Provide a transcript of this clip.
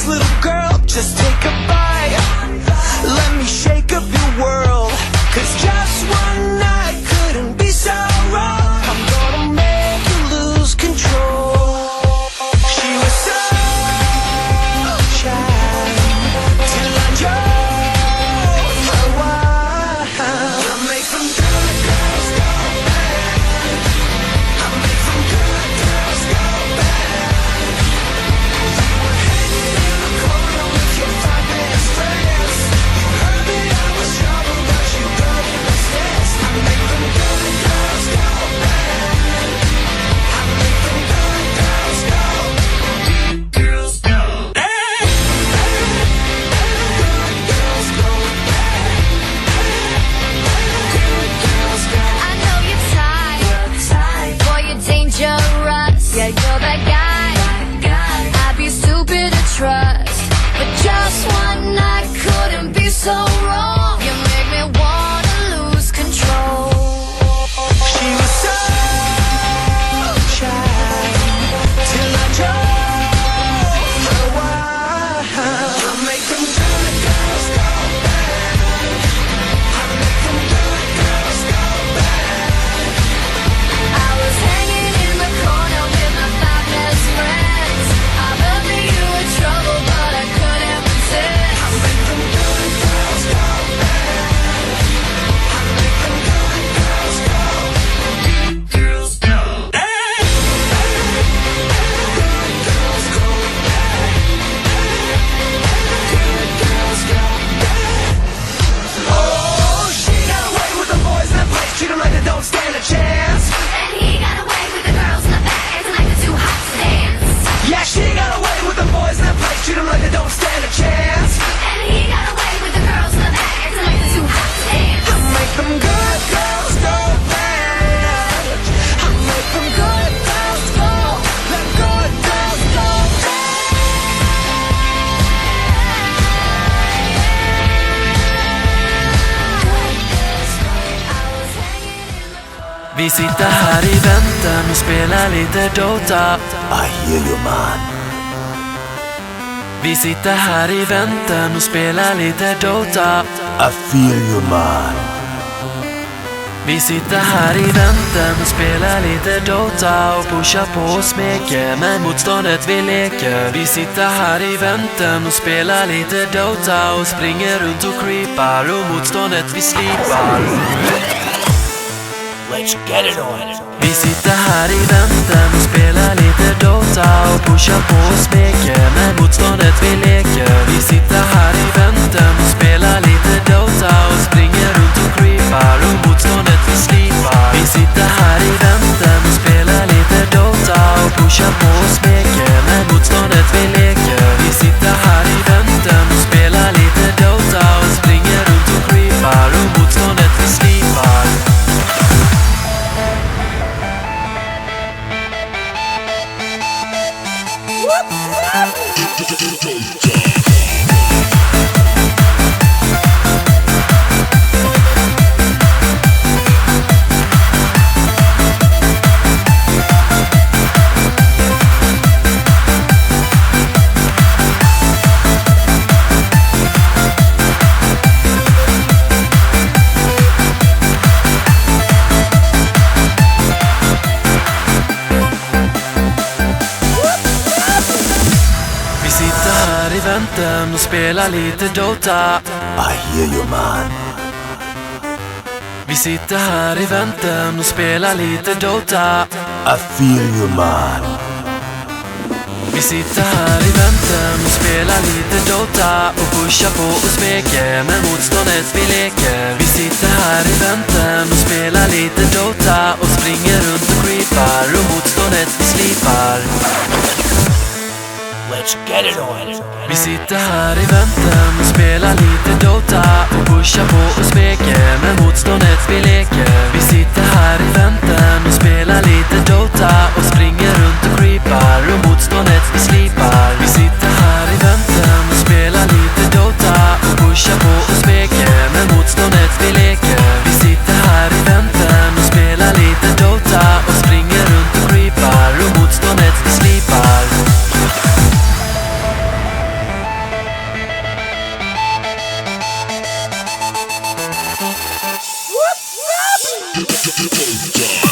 little girl, just take a bite. Let me shake up your world, 'cause just one night couldn't be so wrong. I'm gonna make you lose control. She was so shy till I drove her wild. I make them good girls go bad. I make them good girls go bad. You were hanging in the corner with your five best friends. You heard that I was trouble, but you got in the steps. I make them good girls go bad. I make them good girls go. Good girls go bad. Good girls go bad. Good girls go. I know you're tired, boy, you're dangerous. Yeah, you're that guy I'd be stupid to trust. But just one night couldn't be so wrong. You make me wanna lose control. She was so shy till I drove her wild. I make them good girls go bad. I make them good girls go bad. I was hanging in the corner with my five best friends. I heard that you were trouble, but I couldn't resist. I make them good girls go bad. I make them good girls go. Good girls go bad. Good girls go bad. Good girls go bad. Oh, she got away with the boys in that place. Treat 'em like they don't stand a chance. And he got away with the girls in the back, acting like they're too hot to dance. Yeah, she got away with the boys in that place. Treat 'em like they don't stand a chance. And he got away with the girls in the back, acting like they're too hot to dance. I make them good girls go bad. I make them good girls go. The good girls go Vi sitter här i väntan och spelar lite Dota. I hear you, man. Vi sitter här i väntan och spelar lite Dota. I feel you, man. Vi sitter här i väntan och spelar lite Dota och pushar på och smeker med motståndet vi leker. Vi sitter här i väntan och spelar lite Dota och springer runt och creepar och motståndet vi slipar. Let's get it on. Vi sitter här i väntan och spelar lite Dota och pushar på och smeker med motståndet vi leker. Vi sitter här i väntan och spelar lite Dota och springer runt och creepar och motståndet vi slipar. Vi sitter här i väntan och spelar lite Dota och pushar på och smeker med motståndet vi leker. Vi sitter här i väntan och spelar lite Dota och springer runt och creepar och motståndet vi slipar. Vi sitter här i väntan och spelar lite Dota. I hear you, man. Vi sitter här i väntan och spelar lite Dota. I feel you, man. Vi sitter här i väntan och spelar lite Dota och pushar på och smeker med motståndet vi leker. Vi sitter här i väntan och spelar lite Dota och springer runt och creepar och motståndet vi slipar. Let's get it on. Vi sitter här i väntan och spelar lite Dota och pushar på och smeker med motståndet vi leker. Vi sitter här i väntan och spelar lite Dota och springer runt och creepar och motståndet vi slipar. Vi sitter här i väntan och spelar lite Dota och pushar på och smeker med motståndet vi leker. Vi sitter här i väntan och spelar lite Dota och springer runt och creepar och motståndet vi slipar. Dota.